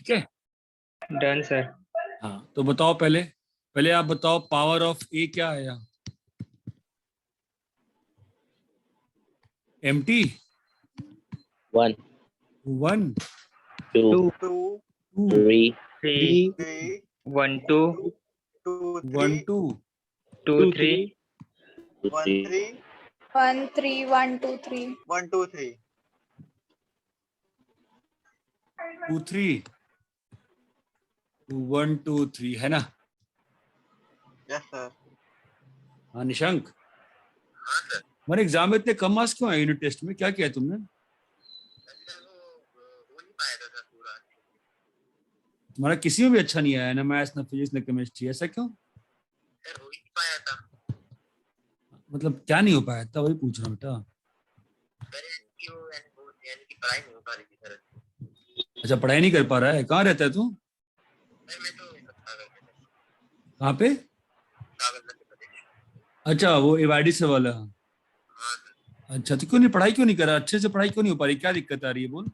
ठीक है, done sir. हाँ तो बताओ, पहले पहले आप बताओ पावर ऑफ ए क्या आया? एम्प्टी 1 1 2 2 2 3 3 1 2 1 2 2 3 3 1 3 1 2 3 1 2 3 2 3 1 2 3 है ना? Yes sir. हाँ निशंक, हमारे एग्जाम में इतने कम मार्क्स क्यों आए यूनिट टेस्ट में? क्या किया है तुमने? तुम्हारा किसी में भी अच्छा नहीं आया, ना मैथ्स ना फिजिक्स ना केमिस्ट्री, ऐसा क्यों? मतलब क्या नहीं हो पाया था, वही पूछ रहा हूँ बेटा। अच्छा पढ़ाई नहीं कर पा रहा है? कहाँ रहता है तू? कहाँ पे? अच्छा वो एवाईडी से वाला। अच्छा तो क्यों नहीं पढ़ाई, क्यों नहीं कर रहा? अच्छे से पढ़ाई क्यों नहीं हो पा रही? क्या दिक्कत आ रही है बोल।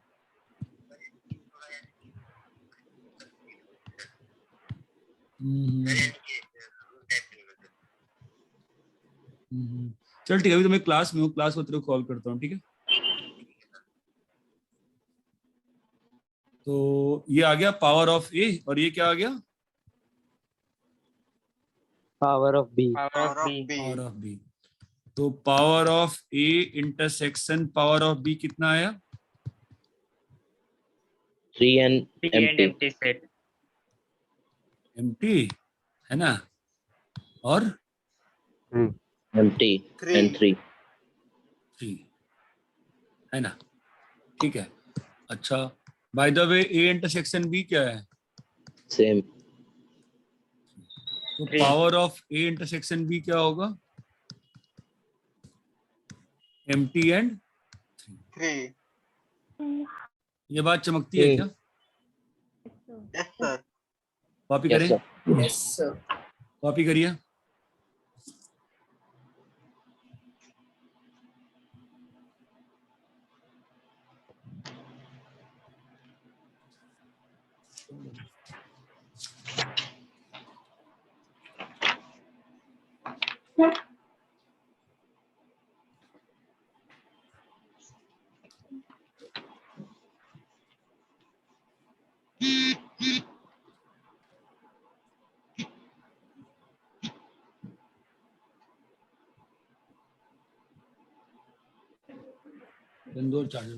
चल ठीक है, अभी तो मैं क्लास में हूँ, क्लास को तेरे को कॉल करता हूँ, ठीक है? तो ये आ गया पावर ऑफ ए, और ये क्या आ गया? Power of B power of B power of B. तो power of A intersection power of B कितना आया? 3 and 3 and empty empty set. Empty है ना, और एम्प्टी एंड 3 3 है ना, ठीक है। अच्छा by the way A intersection B क्या है? सेम तो Three. Power of A intersection B क्या होगा? एम्प्टी एंड 3 ये बात चमकती है क्या? Yes sir. कॉपी यस करें? Sir yes sir. कॉपी करिए। इंदौर चार्जर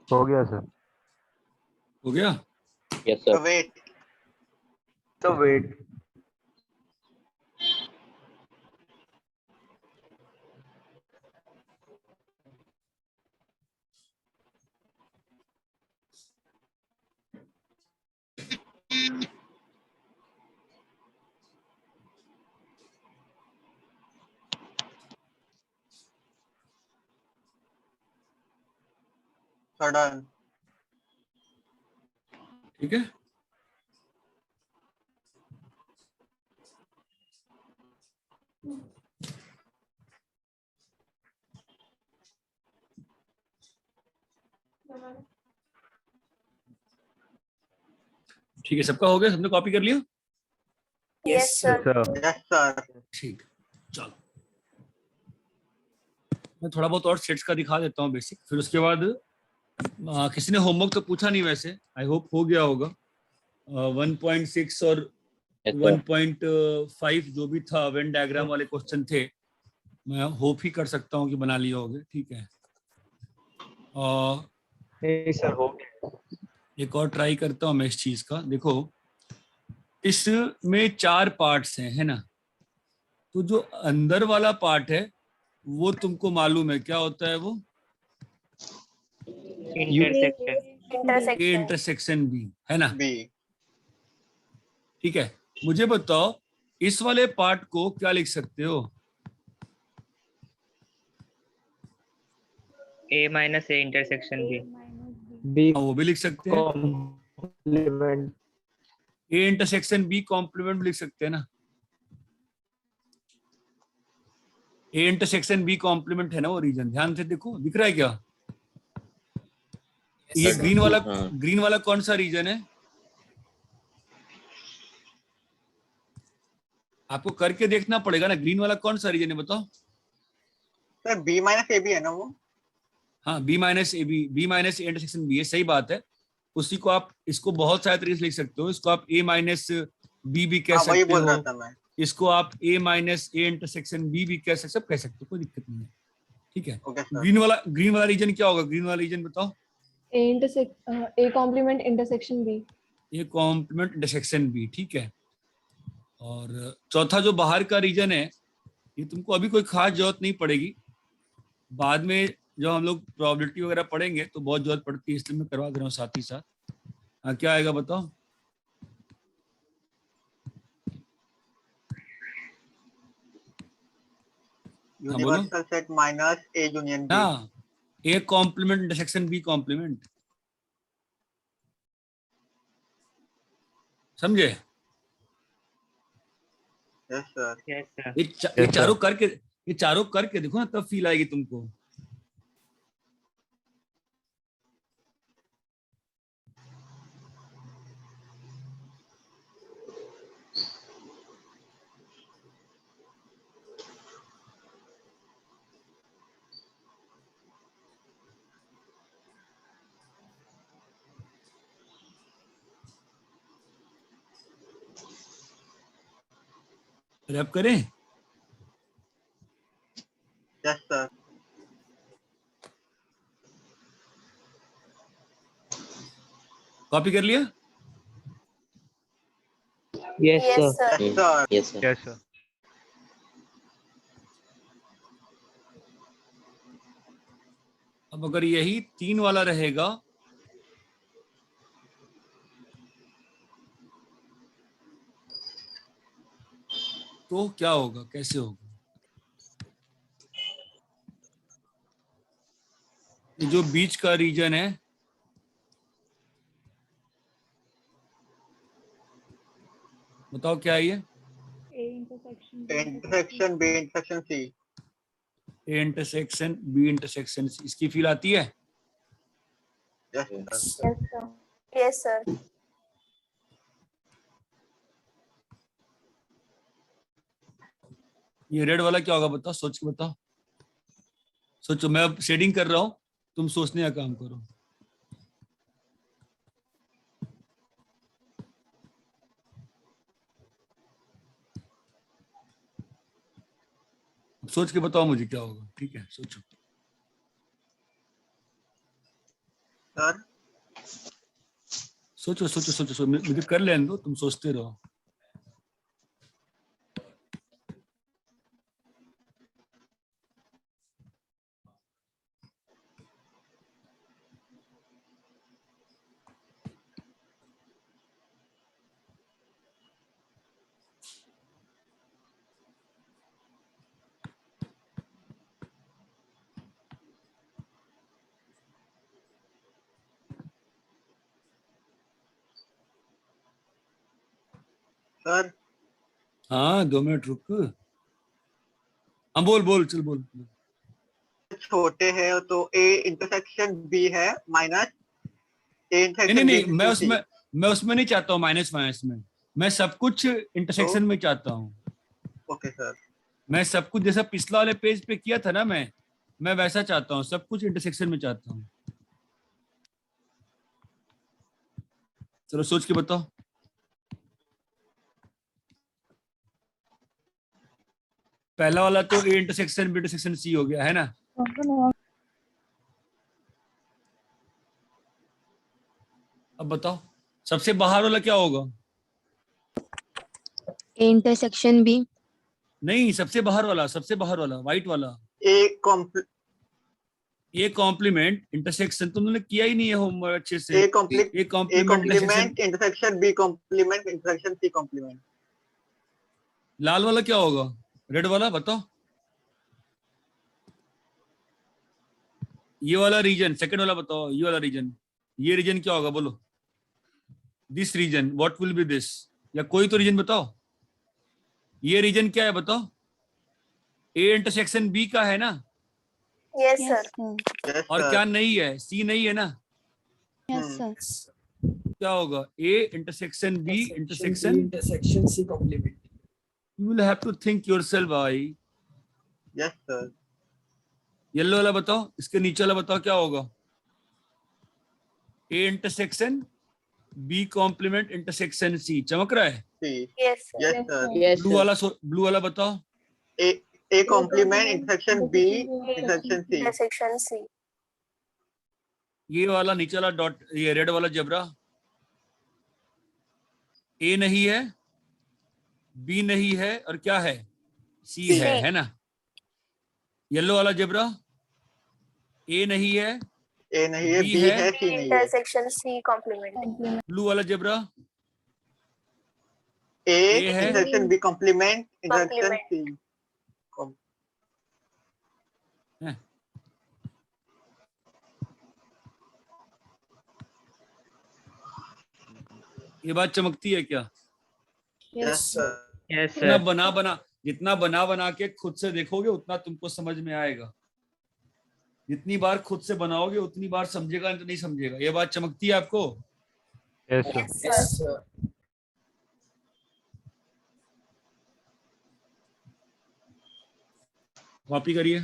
हो गया सर। हो गया? यस तो सर वेट। तो वेट सर डन। ठीक है, ठीक है, सबका हो गया? सबने कॉपी कर लिया? Yes sir. Sir. Yes sir. ठीक, चलो मैं थोड़ा बहुत और सेट्स का दिखा देता हूँ बेसिक, फिर उसके बाद किसी ने होमवर्क तो पूछा नहीं वैसे, आई होप हो गया होगा। 1.6 और यस सर 1.5 जो भी था वेन डायग्राम वाले क्वेश्चन थे, मैं होप ही कर सकता हूँ कि बना लिए होगे, ठीक है। नहीं सर हो गया। एक और ट्राई करता हूँ मैं इस चीज का। देखो इसमें 4 पार्ट्स हैं, है ना? तो जो अंदर वाला पार्ट है वो तुमको मालूम है क्या होता है? वो intersection. A intersection. Intersection B है ना, बी। ठीक है। मुझे बताओ इस वाले पार्ट को क्या लिख सकते हो? A minus A intersection B. B हाँ, वो भी लिख सकते हैं। complement. A intersection B complement लिख सकते हैं ना। ए इंटरसेक्शन बी कॉम्प्लीमेंट है ना वो रीजन, ध्यान से देखो, दिख रहा है क्या? ये sir. हाँ। ग्रीन वाला कौन सा रीजन है? आपको करके देखना पड़ेगा ना, ग्रीन वाला कौन सा रीजन है बताओ। सर B माइनस AB है ना वो? हाँ, B minus A intersection B है, सही बात है। उसी को आप, इसको बहुत सारे तरीके से लिख सकते हो। इसको आप ए माइनस बी भी कह हाँ वही सकते बोल रहा हो, था मैं। इसको आप ए माइनस ए इंटरसेक्शन बी भी कह सकते, सब कह सकते हो, कोई दिक्कत नहीं है। ठीक है, ओके सर। ग्रीन वाला रीजन क्या होगा? ग्रीन वाला रीजन बताओ। A complement intersection B. ये कॉम्प्लीमेंट इंटरसेक्शन बी, ठीक है। और चौथा जो बाहर का रीजन है, ये तुमको अभी कोई खास जरूरत नहीं पड़ेगी, बाद में जब हम लोग प्रोबेबिलिटी वगैरह पढ़ेंगे तो बहुत जरूरत पड़ती है, इसलिए मैं करवा दे रहा हूँ साथ ही साथ। हाँ, क्या आएगा बताओ। Universal set minus A union B। हाँ, A complement intersection B complement, समझे? Yes sir. Yes, sir. ये चारों करके देखो ना, तब फील आएगी तुमको। रैप करें? Yes sir. कॉपी कर लिया? Yes, Yes, sir. sir. Yes sir. Yes, sir. Yes, sir. अब अगर यही 3 वाला रहेगा तो क्या होगा, कैसे होगा? ये जो बीच का रीजन है, बताओ क्या है ये? A intersection A intersection B इंटरसेक्शन C। A intersection B intersection, इसकी फील आती है? Yes sir. Yes, sir. Yes, sir. ये रेड वाला क्या होगा बताओ, सोच के बताओ। सोचो, मैं अब शेडिंग कर रहा हूं, तुम सोचने का काम करो। सोच के बताओ मुझे क्या होगा, ठीक है? सोचो। सर सोचो सोचो सोचो, सोचो, मुझे कर लेने दो, तुम सोचते रहो। सर हाँ, 2 मिनट रुक। हाँ, बोल बोल, चल बोल। छोटे है तो A इंटरसेक्शन B है माइनस A नहीं इंटरसेक्शन नहीं B नहीं, मैं उसमें नहीं चाहता हूँ माइनस माइनस में, मैं सब कुछ इंटरसेक्शन में चाहता हूँ। Okay sir. मैं सब कुछ जैसा पिछला वाले पेज पे किया था ना, मैं वैसा चाहता हूँ, सब कुछ इंटरसेक्शन में चाहता हूँ। चलो सोच के बताओ। पहला वाला तो A intersection B intersection C हो गया है ना। अब बताओ सबसे बाहर वाला क्या होगा? A intersection B. नहीं, सबसे बाहर वाला व्हाइट वाला। ए कॉम्प्लीमेंट इंटरसेक्शन तुमने किया ही नहीं है होमवर्क अच्छे से। A complement intersection B complement intersection C complement. लाल वाला क्या होगा? रेड वाला बताओ। ये वाला रीजन, सेकंड वाला बताओ, ये वाला रीजन, ये रीजन क्या होगा बोलो? This region what will be this? या कोई तो रीजन बताओ, ये रीजन क्या है बताओ? ए इंटरसेक्शन बी का है ना? Yes, Yes, sir. sir. Yes, और sir. क्या नहीं है? सी नहीं है ना? Yes, Hmm. sir. क्या होगा? A intersection B intersection, intersection C complement. you will have to think yourself भाई। Yes, sir. येलो वाला बताओ, इसके नीचे वाला बताओ क्या होगा? A intersection B complement intersection C, चमक रहा है? C. Yes, sir. Yes, Yes, sir. sir. Yes, blue sir. वाला, ब्लू वाला बताओ। A complement intersection B intersection C. Intersection C. ये वाला नीचे वाला डॉट, ये रेड वाला जबरा, ए नहीं है, बी नहीं है, और क्या है? सी C. है ना? येलो वाला जबरा, ए नहीं है, A नहीं है, B B है, है, C नहीं है। Intersection C complement. Complement. Blue वाला जबरा, A A है। intersection B complement intersection C. ये बात चमकती है क्या? Yes, sir. Yes, जितना sir. जितना बना के खुद से देखोगे उतना तुमको समझ में आएगा। जितनी बार खुद से बनाओगे उतनी बार समझेगा, नहीं तो नहीं समझेगा। ये बात चमकती है आपको? Yes, sir. Yes, sir. Copy करिए।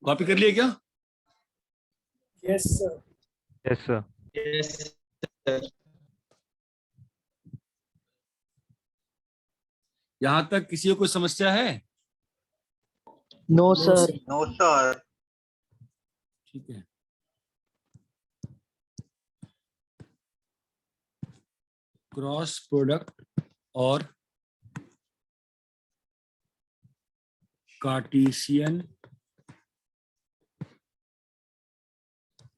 कॉपी कर लिए क्या? Yes, sir. Yes, sir. Yes, sir. यहां तक किसी को कोई समस्या है? No, sir. No, sir. ठीक है। क्रॉस प्रोडक्ट और Cartesian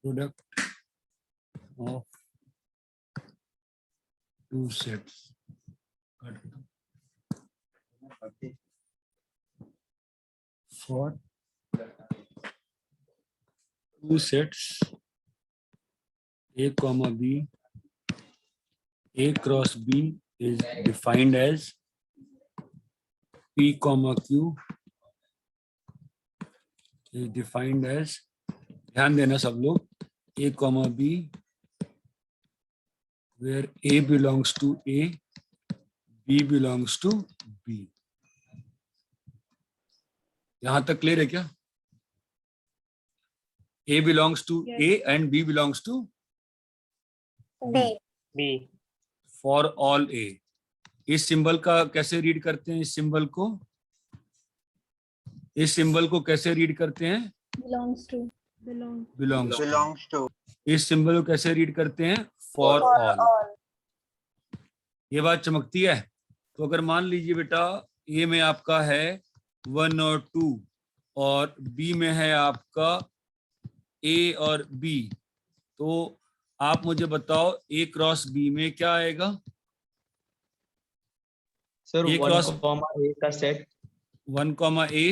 product of two sets for two sets A comma B, A cross B is defined as P comma Q is defined as, ध्यान देना सब लोग, A comma B where A belongs to A, B belongs to B। यहां तक clear है क्या? A belongs to Yes. A and B belongs to B. B. for all A। इस symbol का कैसे रीड करते हैं? इस सिंबल को कैसे रीड करते हैं? Belongs to. belongs to। Belongs to. इस सिंबल को कैसे रीड करते हैं? for For all। all. ये बात चमकती है। तो अगर मान लीजिए बेटा A में आपका है 1 और 2 और B में है आपका A और B, तो आप मुझे बताओ A क्रॉस B में क्या आएगा? Sir A 1 cross comma A का सेट 1 कॉमा A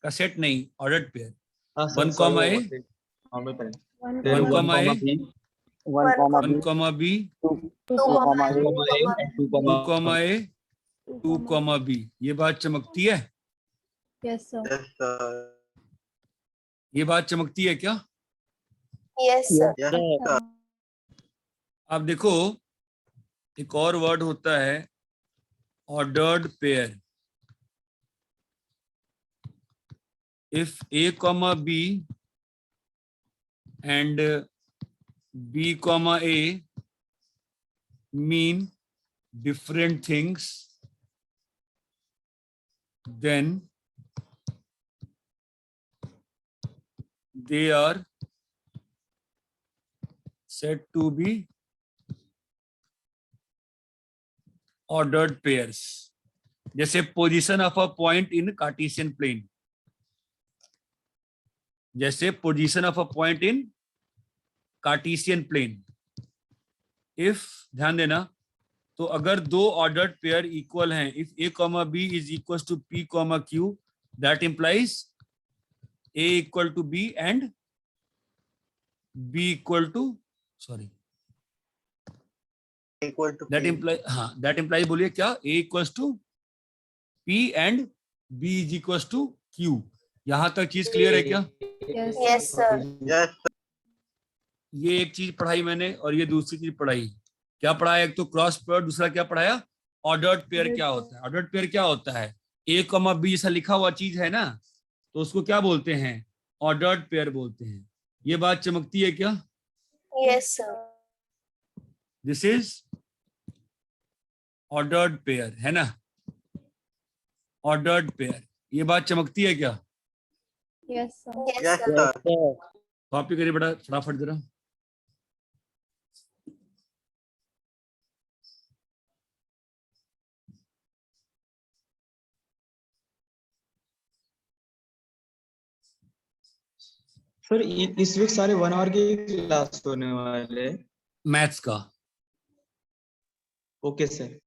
का सेट नहीं, ordered pair. 1 comma comma A, normal parent 1 comma A, 1 comma B, 2 comma A. 2 2 comma A, 2 comma B। ये बात चमकती है? Yes, sir. Yes, sir. ये बात चमकती है क्या? Yes, sir. Yes, sir. आप देखो एक और वर्ड होता है ordered pair. If A comma B and B comma A mean different things, then they are said to be ordered pairs. जैसे position of a point in Cartesian plane, जैसे position of a point in Cartesian plane. If, ध्यान देना, तो अगर दो ordered pair equal हैं, if A comma B is equal to P comma Q, that implies A equal to B and B equal to, sorry, equal to that P. Imply, हाँ, that imply बोलिए क्या, A equal to P and B is equal to Q. यहां तक चीज clear है क्या? Yes. Yes, sir. Yes, ये एक चीज पढ़ाई मैंने और ये दूसरी चीज पढ़ाई. क्या पढ़ाया? एक तो क्रॉस प्रोडक्ट, दूसरा क्या पढ़ाया? ऑर्डर्ड पेयर क्या होता है. ऑर्डर्ड पेयर क्या होता है? ए कॉमा बी जैसा लिखा हुआ चीज है ना, तो उसको क्या बोलते हैं? ऑर्डर्ड पेयर बोलते हैं. ये बात चमकती है क्या? Yes, sir. This is ordered pair, है ना? ऑर्डर्ड पेयर, ये बात चमकती है क्या? Yes, sir. Yes, yes, sir. sir. Copy करिए बेटा फटाफट जरा. सर इस वीक सारे 1 आवर की क्लास होने वाले. मैथ्स का. Okay sir.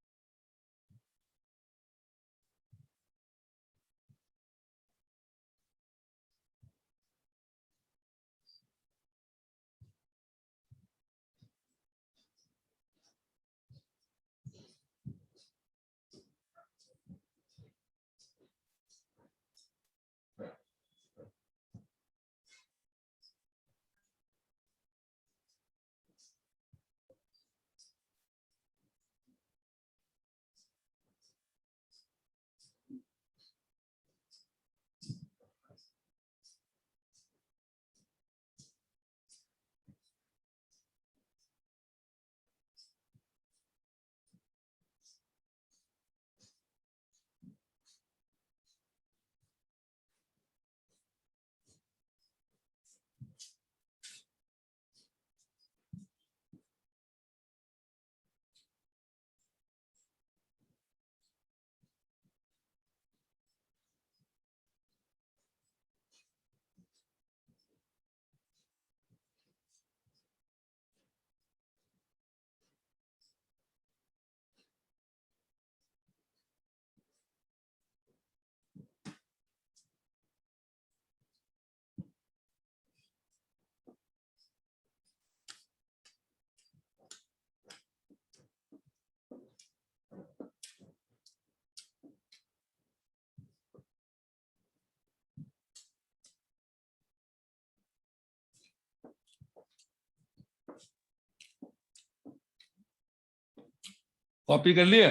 कॉपी कर लिया?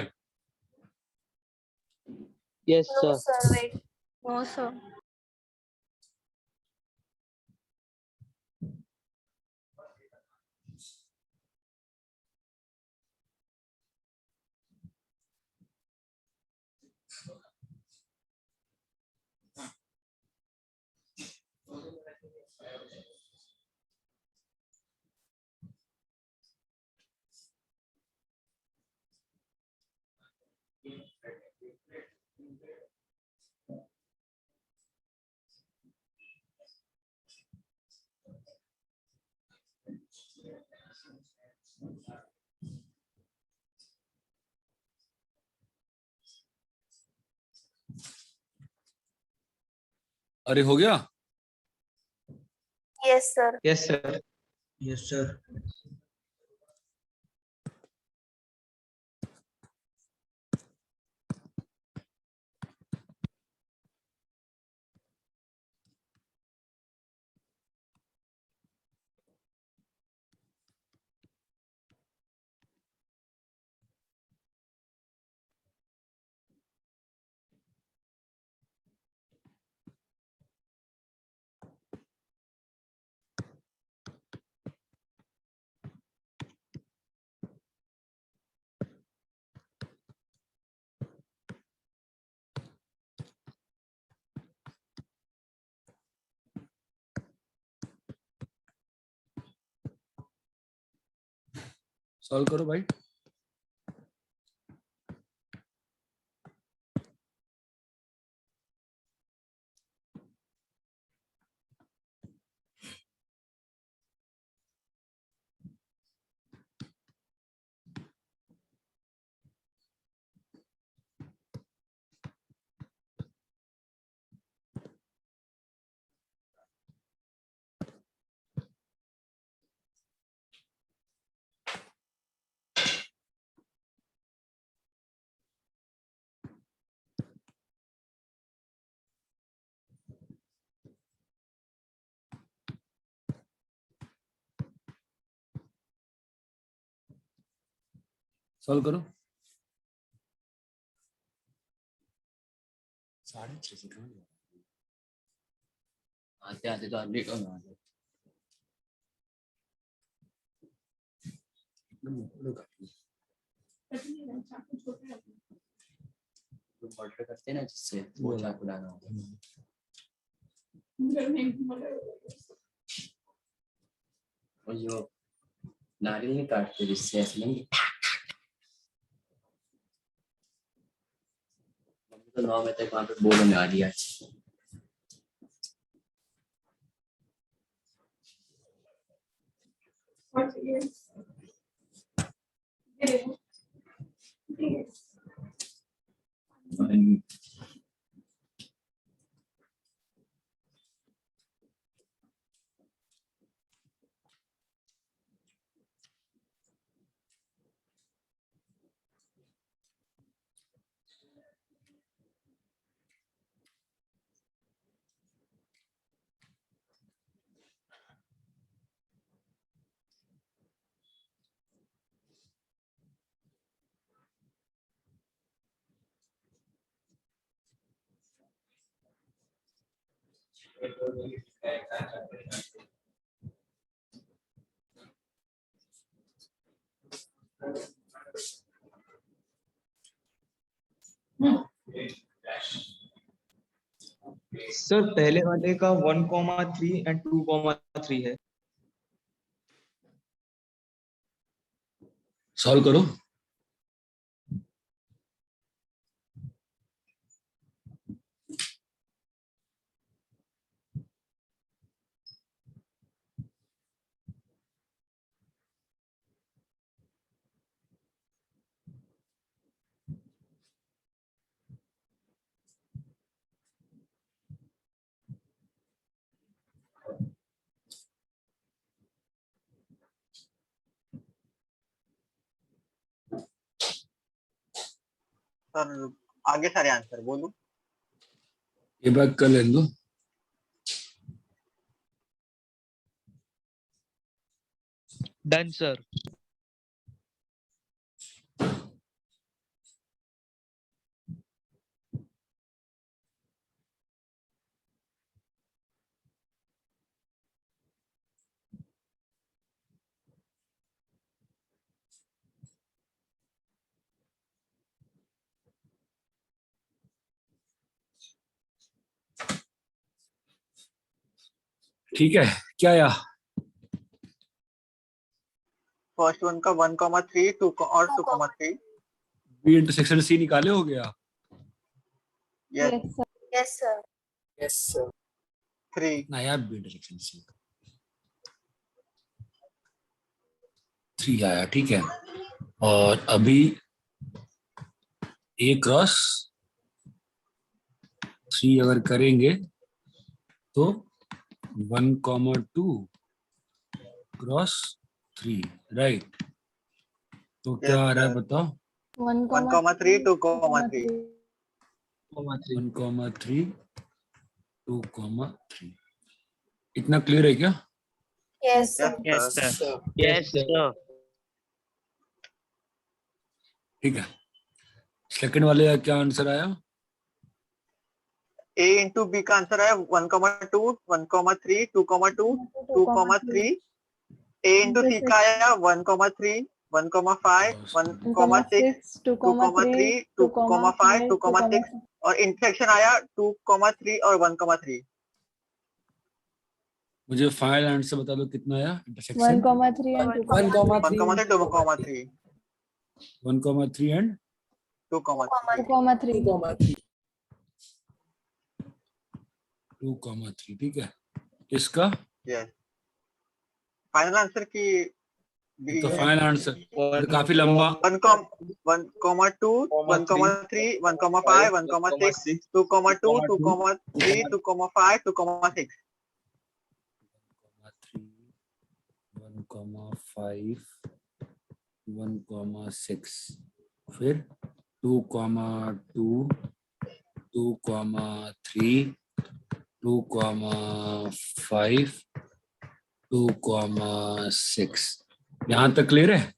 Yes, No, sir. sir. Wait. No, sir. अरे हो गया? Yes, sir. Yes sir. Yes, sir. Solve करो भाई। सॉल्व करो। 6:30 से कहाँ गया? आते आते तो लेट हो गया। जो मर्डर करते हैं ना जिससे वो चाकू लाना होगा। और जो नारियल नहीं काटते जिससे ऐसे नहीं। मम्मी तो 9 बजे तक वहाँ पे बोलने आ रही है। सर पहले वाले का 1,3 एंड 2,3 है। सॉल्व करो। सर आगे सारे आंसर बोलूं? ये बात कर लेने दो। Done, sir. ठीक है, क्या आया? फर्स्ट वन का 1,3 2 और 2,3। बी इंटरसेक्शन सी निकाले हो गया। Yes Yes, sir. Yes, sir. Yes, sir. 3 ना यार, बी इंटरसेक्शन सी 3 आया, ठीक है। और अभी ए क्रॉस 3 अगर करेंगे तो 1,2 क्रॉस 3, राइट। तो क्या आ रहा है sir. बताओ? 1,3 2,3। 1,3 2,3। इतना क्लियर है क्या? Yes, sir. Yes, sir. Sir. Yes, sir. ठीक है। सेकंड वाले का क्या आंसर आया? A into B का आंसर है 1,2 1,3 2,2 2,3। A into C का आया 1,3 1,5 1,6 2,3 2,5 2,6 और इंटरसेक्शन आया 2,3 और 1,3। मुझे फाइनल आंसर बता दो कितना आया 1, इंटरसेक्शन 3 and 2, 1, 1, 2, 3, 1,3 एंड 2, 2, 3. 2,3 ठीक है। इसका yes. फाइनल आंसर की तो फाइनल आंसर तो काफी लंबा 1, 2, 1, 3, 1, 5, 1, 6, 2, 2, 2, 3, 2, 5, 2, 6. 1,5 1,6 फिर 2,2 2,3 2,5 2,6 यहाँ तक क्लियर है?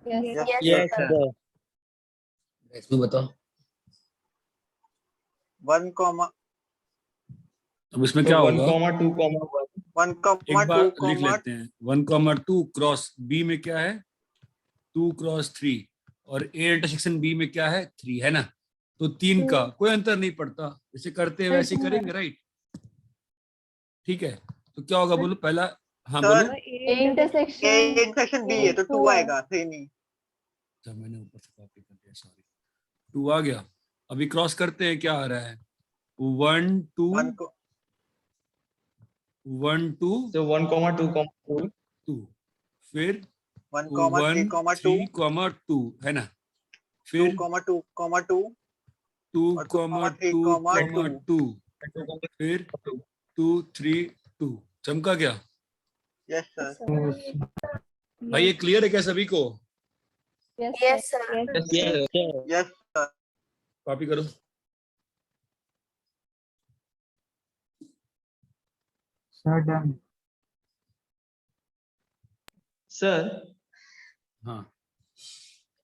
Yes. Yes, sir. इसमें बताओ 1, अब इसमें क्या होगा? 1, एक बार 2, लिख लेते हैं 1,2 क्रॉस बी में क्या है 2 क्रॉस 3 और ए इंटरसेक्शन बी में क्या है 3 है ना, तो 3 का कोई अंतर नहीं पड़ता, जैसे करते हैं वैसे ही करेंगे राइट। ठीक है तो क्या होगा बोलो पहला, हाँ Sir, बोलो। A intersection. A intersection B है तो 2 आएगा, 3 नहीं. अच्छा मैंने ऊपर से कॉपी कर दिया सॉरी, 2 आ गया। अभी क्रॉस करते हैं क्या आ रहा है 1 2 1, 1 2 So 1, 2, 2 फिर 1, 1 3, 3, 2 है ना, 2, फिर 2, 2, 2, और 2, 3, 2, फिर 2 3 2 चमका क्या yes sir. भाई, ये क्लियर है क्या सभी को? Yes, sir. Yes, sir. Yes sir. Copy करो। सर हाँ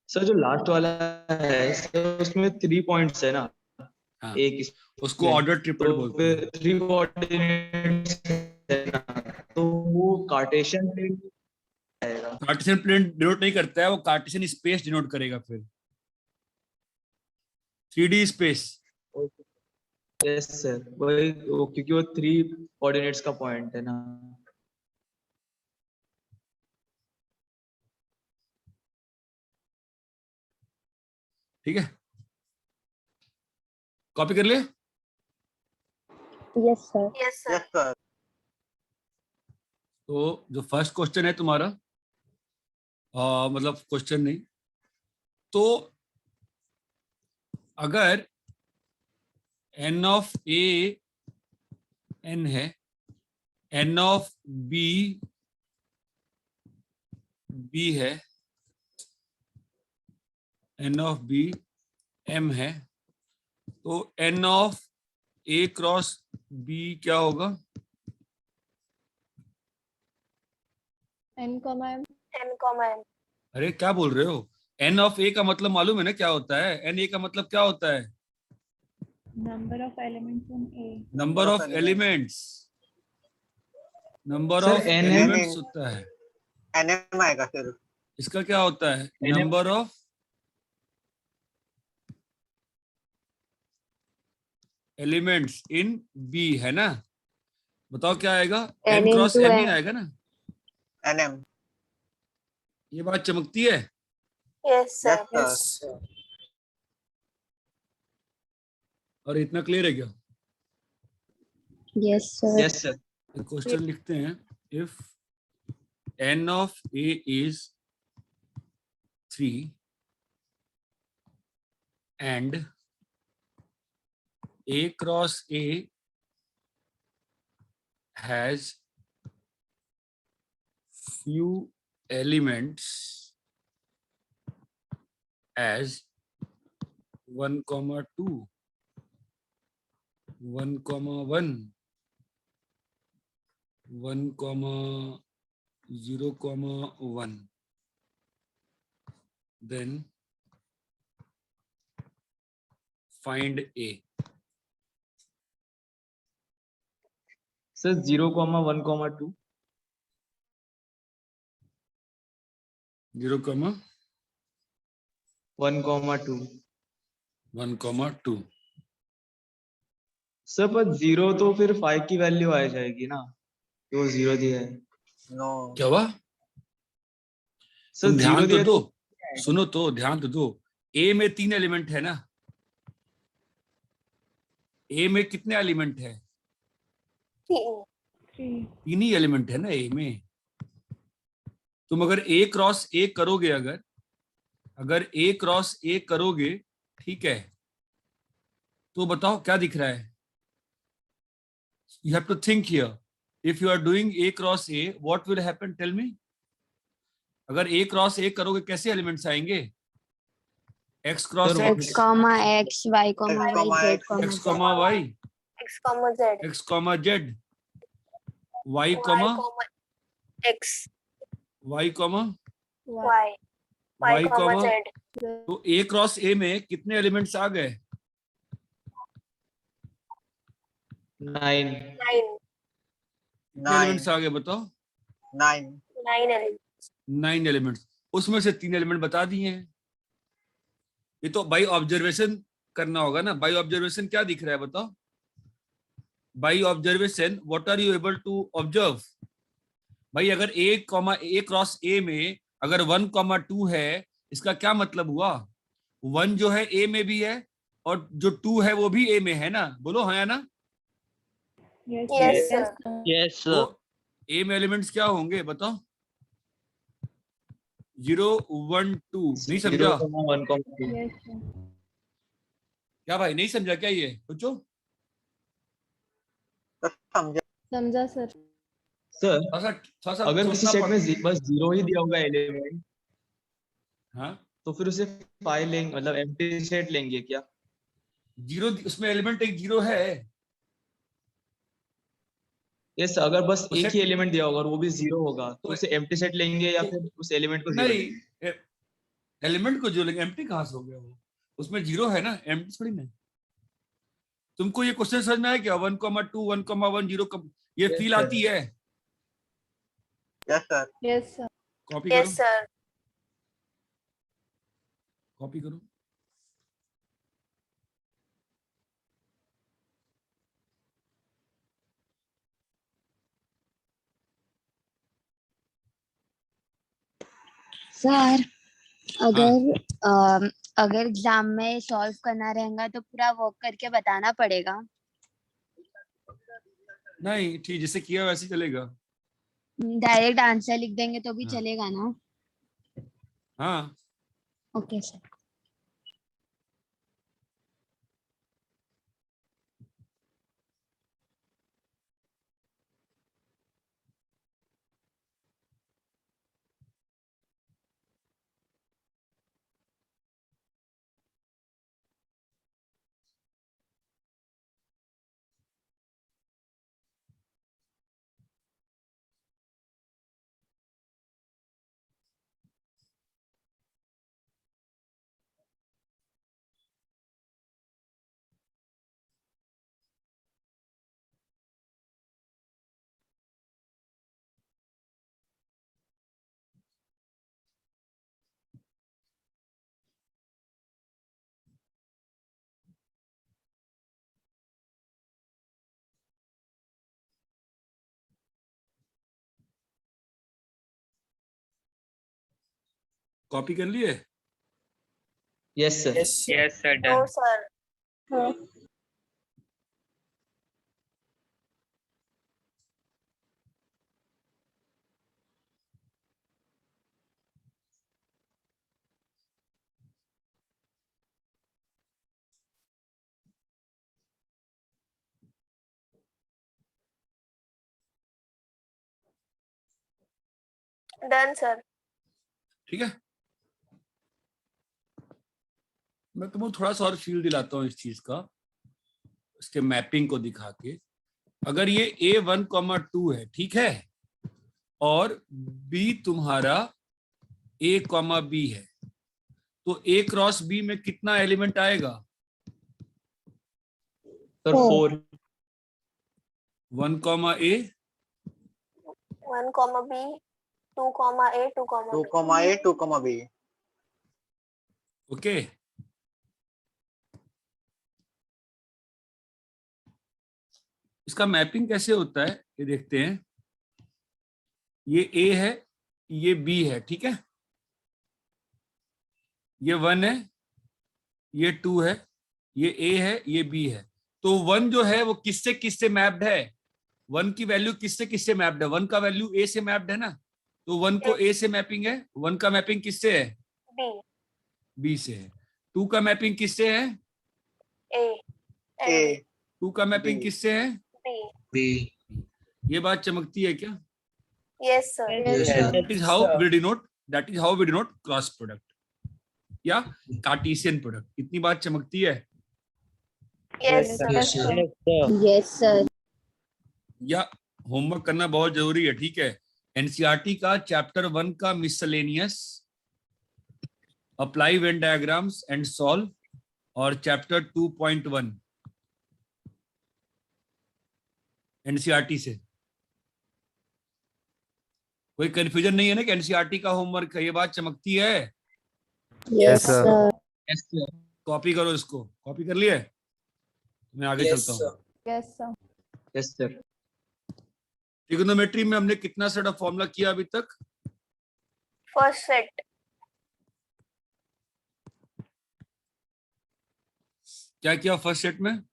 सर जो लास्ट वाला है सर उसमें 3 पॉइंट्स है ना, हाँ एक उसको ऑर्डर ट्रिपल तो बोलते हैं। फिर 3 कोऑर्डिनेट्स है ना, तो वो कार्टेशियन प्लेन आएगा। कार्टेशियन प्लेन डिनोट नहीं करता है, वो कार्टेशियन स्पेस डिनोट करेगा फिर 3D स्पेस। यस सर वही क्योंकि वो 3 कोऑर्डिनेट्स का पॉइंट है ना। ठीक है कॉपी कर लिया। Yes, sir. Yes, sir. Yes sir. तो जो फर्स्ट क्वेश्चन है तुम्हारा मतलब क्वेश्चन नहीं, तो अगर n ऑफ ए n है, n ऑफ बी b है, n ऑफ बी m है, तो n of a cross b क्या होगा? N, M. N, M. अरे क्या बोल रहे हो? n ऑफ a का मतलब मालूम है ना क्या होता है? n a का मतलब क्या होता है? Number of elements in A. Number of elements, number Sir, of NM elements होता है। NM आएगा सर. इसका क्या होता है? NM number of elements in B है ना, बताओ क्या आएगा? n क्रॉस n ही आएगा ना। NM. ये बात चमकती है। Yes, sir. Yes sir. और इतना क्लियर है क्या? Yes, sir. Yes sir question लिखते हैं, if n of a is 3 and a cross a has few elements as 1, 2, 1, 1, 1, 0, 1, then find a. Sir 0, 1, 2 0, 1, 2 1, 2 sir पर 0 तो फिर 5 की वैल्यू आ जाएगी ना। वो 0 दिया है No. क्या हुआ? सर। तुम 0 ध्यान तो दिया दो, सुनो तो, ध्यान तो दो। ए में 3 एलिमेंट है ना? ए में कितने एलिमेंट है? 3. 3. 3 ही एलिमेंट है ना ए में। तुम अगर ए क्रॉस ए करोगे, अगर ए क्रॉस ए करोगे, ठीक है, तो बताओ क्या दिख रहा है? You have to think here. If you are doing a cross A, what will happen, tell me. अगर ए क्रॉस ए करोगे कैसे एलिमेंट्स आएंगे? X cross Sir, X, X, Y, X, Y, comma Z, X, X Z. Comma Y, X, Z. X comma Z, Y Y, कॉमा X. Y comma Y. Y, Y comma. Z. तो ए cross ए में कितने elements आ गए? 9। 9. कितने elements आ गए बताओ? 9. 9 elements. 9 elements. उसमें से 3 एलिमेंट बता दिए हैं। ये तो बाई ऑब्जर्वेशन करना होगा ना। बाई ऑब्जर्वेशन क्या दिख रहा है बताओ? By observation what are you able to observe? भाई अगर ए क्रॉस ए में अगर 1,2 है, इसका क्या मतलब हुआ? 1 जो है ए में भी है और जो 2 है वो भी ए में है ना? बोलो हाँ या ना? Yes, Yes, sir. sir. Yes, sir. तो ए में एलिमेंट्स क्या होंगे बताओ? 0, 1, 2। नहीं समझा 0, 1, 2। Yes, sir. क्या भाई? नहीं समझा क्या? ये सोचो। तो समझे. समझा सर. सर, थोड़ा सा अगर किसी सोचना सेट में पड़ता- बस 0 ही दिया होगा एलिमेंट, हाँ, तो फिर उसे 5 लेंगे, मतलब एम्प्टी सेट लेंगे क्या? 0 उसमें एलिमेंट एक 0 है। यस, अगर बस तो एक set- ही एलिमेंट दिया होगा और वो भी 0 होगा, तो तो- उसे एम्प्टी सेट लेंगे या फिर उस एलिमेंट को 0 लेंगे? नहीं, एलिमेंट को जो लेंगे, एम्प्टी कहाँ से हो गया वो? उसमें 0 है ना, एम्प्टी थोड़ी ना। तुमको ये क्वेश्चन समझ में आया क्या? 1,2, 1,1, 0 ये Yes, फील sir. आती है? Yes, sir. Yes, sir. Copy करो, Yes, sir. कॉपी करो। सर हाँ, अगर एग्जाम में सॉल्व करना रहेगा तो पूरा वर्क करके बताना पड़ेगा? नहीं ठीक, जैसे किया वैसे चलेगा। डायरेक्ट आंसर लिख देंगे तो भी हाँ। चलेगा ना? हाँ, ओके सर. कॉपी कर लिए? Yes sir. Yes, sir. Yes, sir. No, Done. sir. Done, sir. ठीक है, मैं तुमको थोड़ा सा और फील दिलाता हूँ इस चीज का, इसके मैपिंग को दिखा के। अगर ये A1,2 है, ठीक है, और B तुम्हारा A,B है, तो A क्रॉस B में कितना एलिमेंट आएगा? Sir 4। 1, A, 1, B. 2, A. 2, 2, B. comma A, 2, comma B. Okay. इसका मैपिंग कैसे होता है ये देखते हैं। ये ए है, ये बी है, ठीक है। ये 1 है, ये 2 है, ये ए है, ये बी है। तो 1 जो है वो किससे किससे मैप्ड है? 1 की वैल्यू किससे किससे मैप्ड है? 1 का वैल्यू ए से मैप्ड है ना, तो 1 को ए से मैपिंग है। 1 का मैपिंग किससे है? B, बी से है। 2 का मैपिंग किससे है? A, A, 2 का मैपिंग B. किससे है? B. B. ये बात चमकती है क्या? Yes, sir. Yes, sir. That is how we denote cross product या कार्टेशियन प्रोडक्ट। इतनी बात चमकती है। Yes, sir. Yes, sir. Yes sir. या होमवर्क करना बहुत जरूरी है, ठीक है। एनसीईआरटी का चैप्टर 1 का miscellaneous, apply Venn diagrams and solve, और चैप्टर 2.1 एनसीईआरटी से। कोई कंफ्यूजन नहीं है ना कि एनसीईआरटी का होमवर्क है? ये बात चमकती है। Yes sir. Sir. Yes, sir. Copy करो इसको। कॉपी कर लिए? मैं आगे Yes, चलता हूँ। sir. Yes, sir. Yes, sir. Trigonometry में हमने कितना सेट ऑफ फॉर्मूला किया अभी तक? First set. क्या किया फर्स्ट सेट में?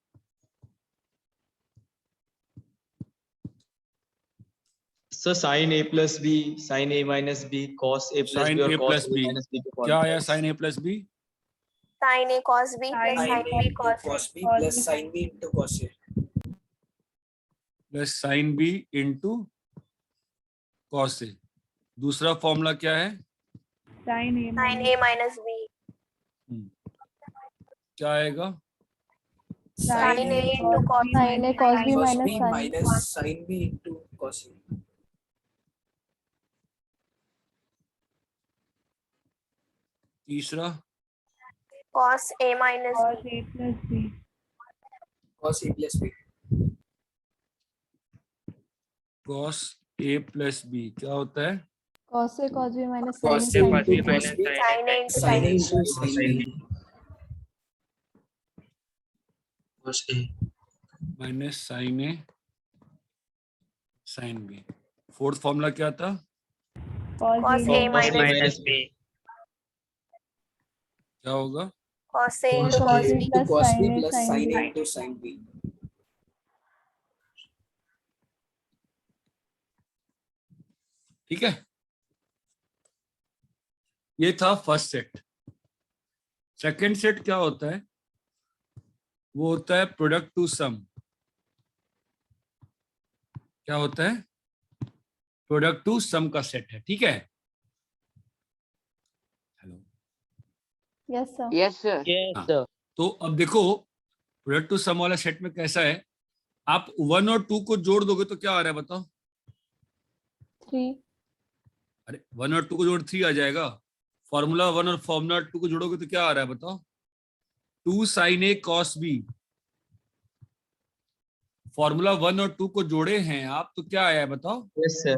So sin A plus B, sin A minus B, cos A plus Sin B और A cos plus A B. minus B के क्या formula. आया sin A plus B? Sin A cos B plus Sin sin A B Sin cos A cos A. B plus sin B into cos A. Plus sin B into cos A। दूसरा formula क्या है? Sin A Sin A minus B. क्या आएगा? Sin A into cos B. Sin A cos B Cos minus B sin. minus sin B into cos A. तीसरा Cos A minus Cos B. A plus B. Cos A plus B. cos A plus B क्या होता है? Cos A cos B minus sin Cos A A sin into B. cos B. Sin A into Sin A sin B. into sin B. Cos A. Minus sin A sin B। Fourth formula क्या था? Cos Cos A A Cos A minus minus B. क्या होगा? Cos A into Cos cos A B. into cos B sin A plus sin sin B. A into sin B. ठीक है, ये था first set. Second set क्या होता है? वो होता है प्रोडक्ट टू सम। क्या होता है? प्रोडक्ट टू सम का सेट है, ठीक है। Hello, Yes, sir. Yes sir. हाँ। तो अब देखो प्रोडक्ट टू सम वाला सेट में कैसा है, आप 1 और 2 को जोड़ दोगे तो क्या आ रहा है बताओ? 3. अरे 1 और 2 को जोड़ 3 आ जाएगा। फॉर्मूला 1 और फॉर्मूला 2 को जोड़ोगे तो क्या आ रहा है बताओ? 2 sin A cos B। Formula 1 और 2 को जोड़े हैं आप तो क्या आया है बताओ? Yes, sir.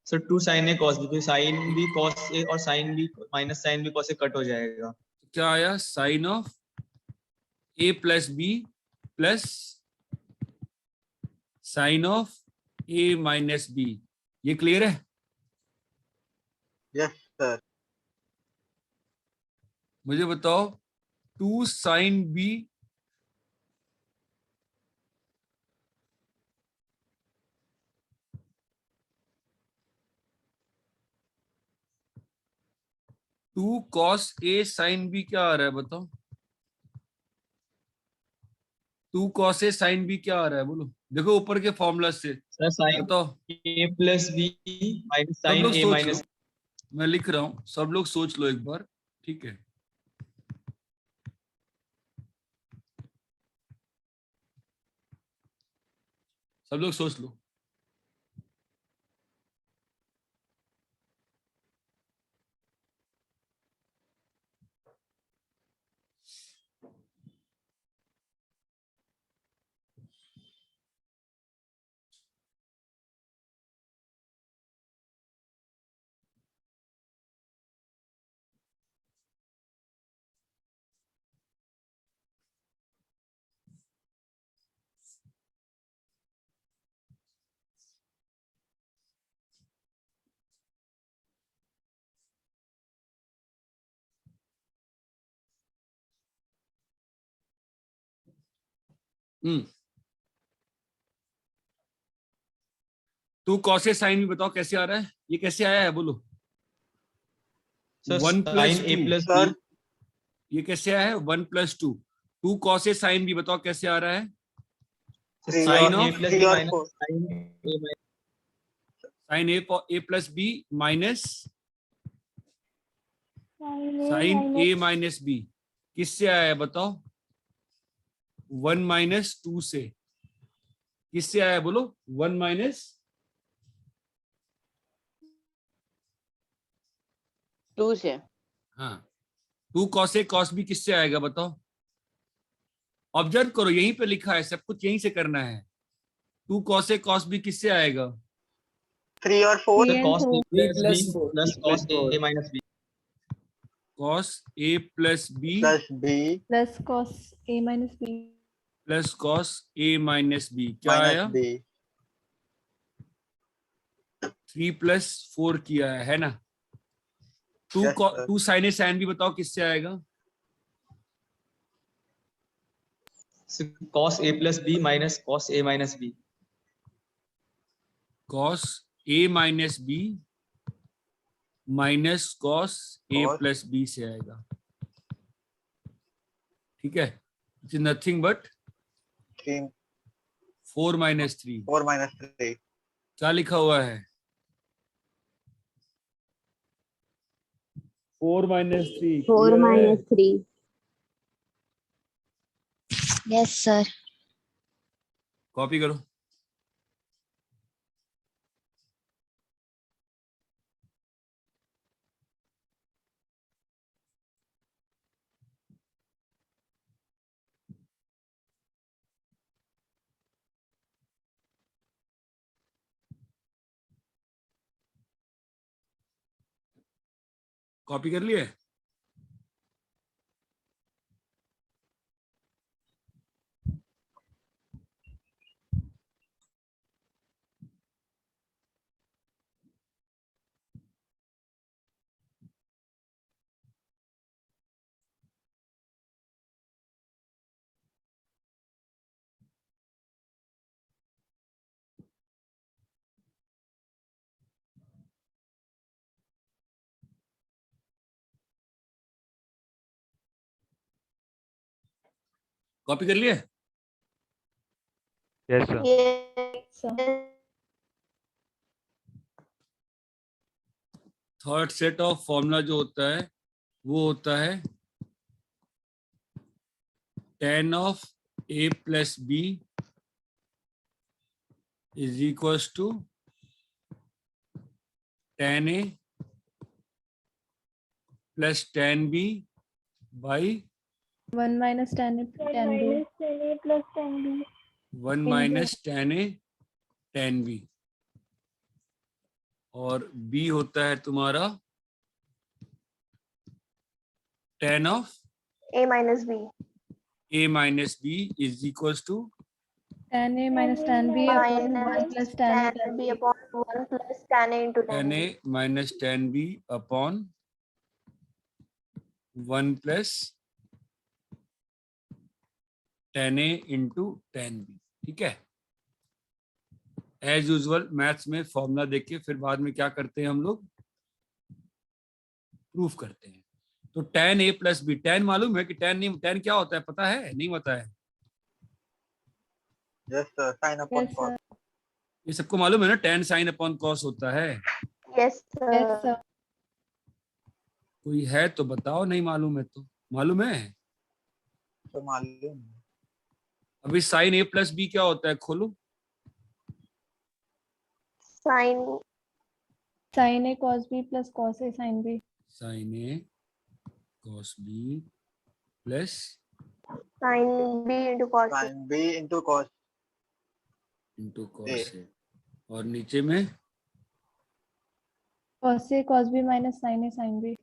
So 2 sin A cos B, तो sin B cos A और sin B minus sin B cos A cut हो जाएगा। क्या आया? Sine of A plus B plus sine of A minus B। ये क्लियर है? Yes, sir. मुझे बताओ 2 sin B two cos A sin B क्या आ रहा है बताओ? 2 cos A sin B क्या आ रहा है बोलो? देखो ऊपर के फॉर्मूला से Sir, sin बताओ। A plus B minus सब sin लोग A सोच लो, minus मैं लिख रहा हूं, सब लोग सोच लो एक बार, ठीक है। सब लोग सोच लो। टू कॉस ए साइन भी बताओ कैसे आ रहा है, ये कैसे आया है बोलो। Sir 1 plus sin a 2, plus sir b ये कैसे आया है 1 plus 2। Two cos A sine भी बताओ कैसे आ रहा है। थ्री Sin और of plus 3 b और minus 4 sin a minus sine A plus B minus sin sine A A minus minus B किससे आया है बताओ। 1 minus 2 से। किससे आया है बोलो। 1 minus 2 से। हाँ, two cos A cos B किससे आएगा बताओ। ऑब्जर्व करो, यहीं पे लिखा है, सब कुछ यहीं से करना है। Two cos A cos B किससे आएगा। 3 और 4 3 and cos a 4 plus b plus 4 plus cos a minus b cos A plus B plus B plus cos A minus B. Plus cos A minus B क्या minus आया। B 3 plus 4 किया है ना। Two Yes, sir. Two sine A sine भी बताओ किससे आएगा। so cos a plus b minus cos a minus b cos A minus B minus cos A Cos. Plus B से आएगा। ठीक है, it's nothing but 3 4 minus 3। 4 minus 3 क्या लिखा हुआ है। 4 minus 3 4 clear है? minus 3। Yes sir. कॉपी करो। कॉपी कर लिए। कॉपी कर लिए। Yes, sir. Yes. So third set of formula जो होता है वो होता है tan of a plus B is equals to tan a plus tan b by 1 minus tan A tan B. 1 minus tan a tan b और b होता है तुम्हारा tan of A minus B. a minus b is equals to Tan A minus tan B upon 1 Minus plus tan A tan tan B B. upon 1 plus tan A into tan tan a B. Minus tan b upon 1 plus tan a into tan b। ठीक है, as usual maths में formula देख के फिर बाद में क्या करते हैं हम लोग प्रूफ करते हैं। तो tan a plus B, tan मालूम है कि tan नहीं, tan क्या होता है पता है नहीं पता है। Yes sir sine upon Yes, cos sir. ये सबको मालूम है ना, tan साइन अपॉन कॉस होता है। Yes, sir. Yes, sir. कोई है तो बताओ, नहीं मालूम है तो। मालूम है। तो मालूम है। अभी साइन a प्लस बी क्या होता है खोलो। Sin Sin A cos B plus cos A sin B. Sine a cos b plus sin B into cos A. Sine B into cos into cos a और नीचे में Cos A cos B minus sin A sin B.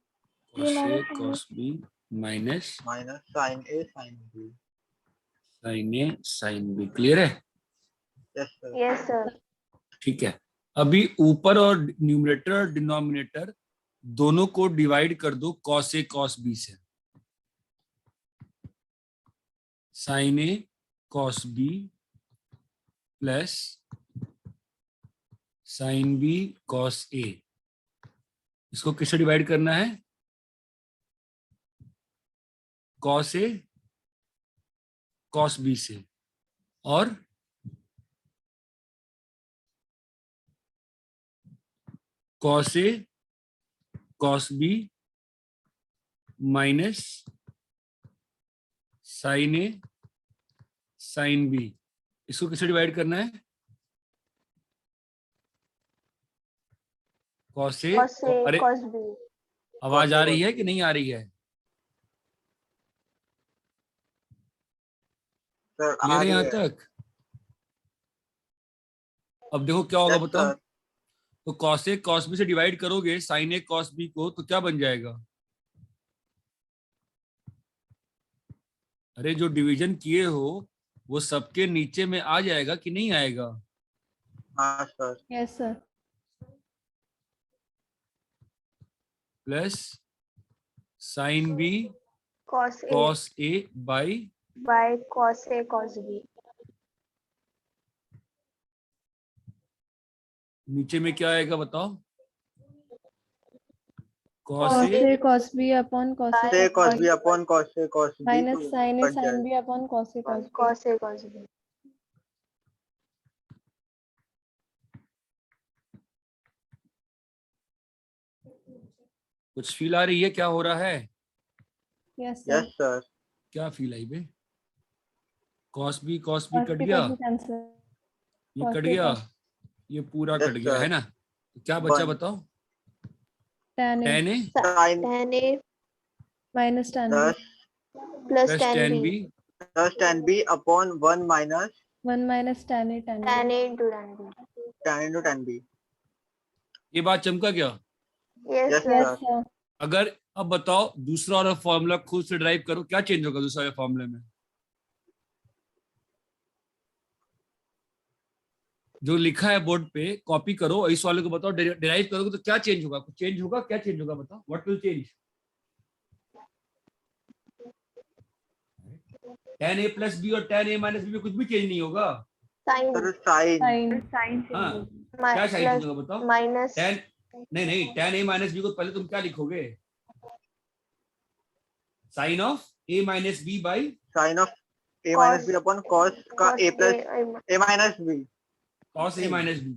cos a cos b minus minus sine A sine B sine a sine b। Clear है। Yes sir Yes, sir. ठीक है, अभी ऊपर और numerator और डिनोमिनेटर दोनों को डिवाइड कर दो cos a cos b से। Sine a cos B plus sine B cos A. इसको किससे डिवाइड करना है? कॉस ए कॉस बी से, और cos A cos B minus sine A sine B. इसको किससे डिवाइड करना है? Cos A. cos A अरे cos B आवाज आ रही है कि नहीं आ रही है? सर आ क्लियर है रही यहाँ है। तक? अब देखो क्या होगा Yes, बताओ। sir. तो कॉस ए कॉस बी से डिवाइड करोगे साइन ए कॉस बी को, तो क्या बन जाएगा? अरे जो डिवीजन किए हो वो सबके नीचे में आ जाएगा कि नहीं आएगा? हाँ sir. Yes, sir. Plus sine B cos A cos A by by cos A cos B नीचे में क्या आएगा बताओ? Cos Cos A A cos B upon cos A Say cos cos B upon cos A cos B minus तो sin A cut sin जाएगा। B upon cos A cos B. cos A cos B कुछ feel आ रही है? क्या हो रहा है? Yes, sir. Yes sir. क्या फील आई बे? Cos B Cos cut B गया, cos B cancel. ये cos कट A गया, cos ये पूरा Yes, कट गया sir. है ना? तो क्या बचा One. बताओ? tan A tan A Sin tan A minus tan B. plus plus plus tan tan B B tan B upon 1 minus 1 minus tan A tan tan B. A into tan B. tan into tan B. ये बात चमका क्या? Yes, Yes, sir. Yes, sir. अगर अब बताओ दूसरा वाला formula खुद से ड्राइव करो, क्या चेंज होगा दूसरे वाले फॉर्मूले में? जो लिखा है बोर्ड पे कॉपी करो, इस वाले को बताओ डिराइव करोगे तो क्या चेंज होगा? कुछ चेंज होगा? क्या चेंज होगा बताओ? What will change? Tan A plus B और टेन ए माइनस बी में कुछ भी चेंज नहीं होगा। Sin Sir sin Sin. हाँ, क्या साइन plus चेंज होगा बताओ? minus टेन नहीं टेन ए माइनस बी को पहले तुम क्या लिखोगे? Sine of A minus B by sin of A Cos- minus B upon cos का cos A plus A A minus B. Cos A minus B.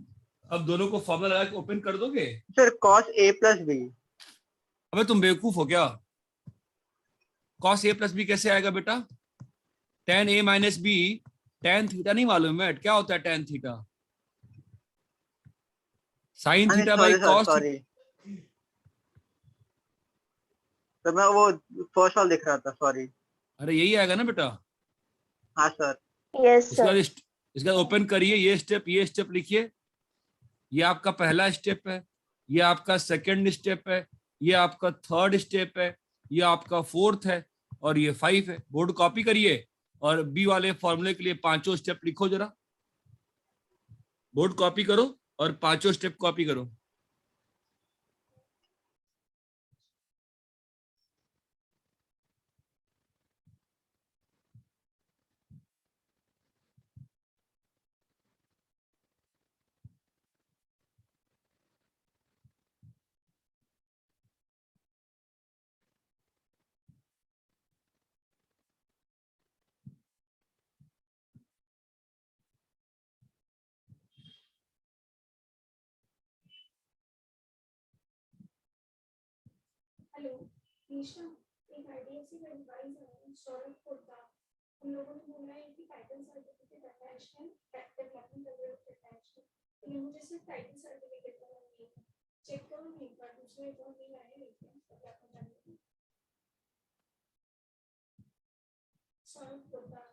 अब दोनों को फॉर्मूला लगा के ओपन कर दोगे? Sir cos A plus B. अबे तुम बेवकूफ हो क्या? कॉस ए प्लस बी कैसे आएगा बेटा? Ten A minus B, tan theta नहीं मालूम है क्या होता है? Tan theta sine theta by Sorry sir, cos. sorry. तो मैं वो फर्स्ट वाला लिख रहा था, सॉरी। अरे यही आएगा ना बेटा? हाँ सर। yes इसके बाद sir इसके बाद ओपन करिए, ये स्टेप लिखिए। ये आपका पहला स्टेप है, ये आपका सेकंड स्टेप है, ये आपका थर्ड स्टेप है, ये आपका फोर्थ है, और ये 5 है। बोर्ड कॉपी करिए और बी वाले फॉर्मूले के लिए पांचों स्टेप लिखो जरा। बोर्ड कॉपी करो और पांचों स्टेप कॉपी करो। हेलो निशा, एक आईडीएफसी का एडवाइस है सौरभ पोद्दार। उन लोगों ने बोला है कि टाइटल सर्टिफिकेट अटैच्ड है, डेवलपमेंट अग्रीमेंट अटैच्ड है, लेकिन मुझे सिर्फ टाइटल सर्टिफिकेट का चाहिए। चेक करो नहीं, पर दूसरे तो नहीं आए लेकिन सौरभ पोद्दार।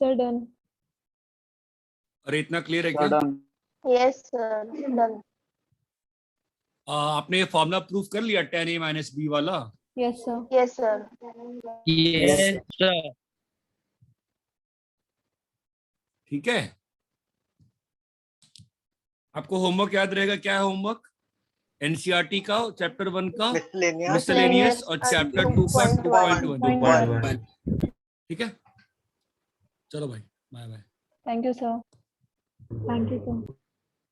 Sir, done. अरे इतना क्लियर है क्या? Yes, sir. Done. आपने ये फॉर्मूला प्रूफ कर लिया tan a माइनस बी वाला? Yes, sir. Yes, sir. ठीक है, आपको होमवर्क याद रहेगा? क्या है होमवर्क? एनसीईआरटी का चैप्टर 1 का Miscellaneous. मिसलेनियस और चैप्टर 2 का 2.1। ठीक है, चलो भाई, bye bye. Thank you, sir. Thank you, sir.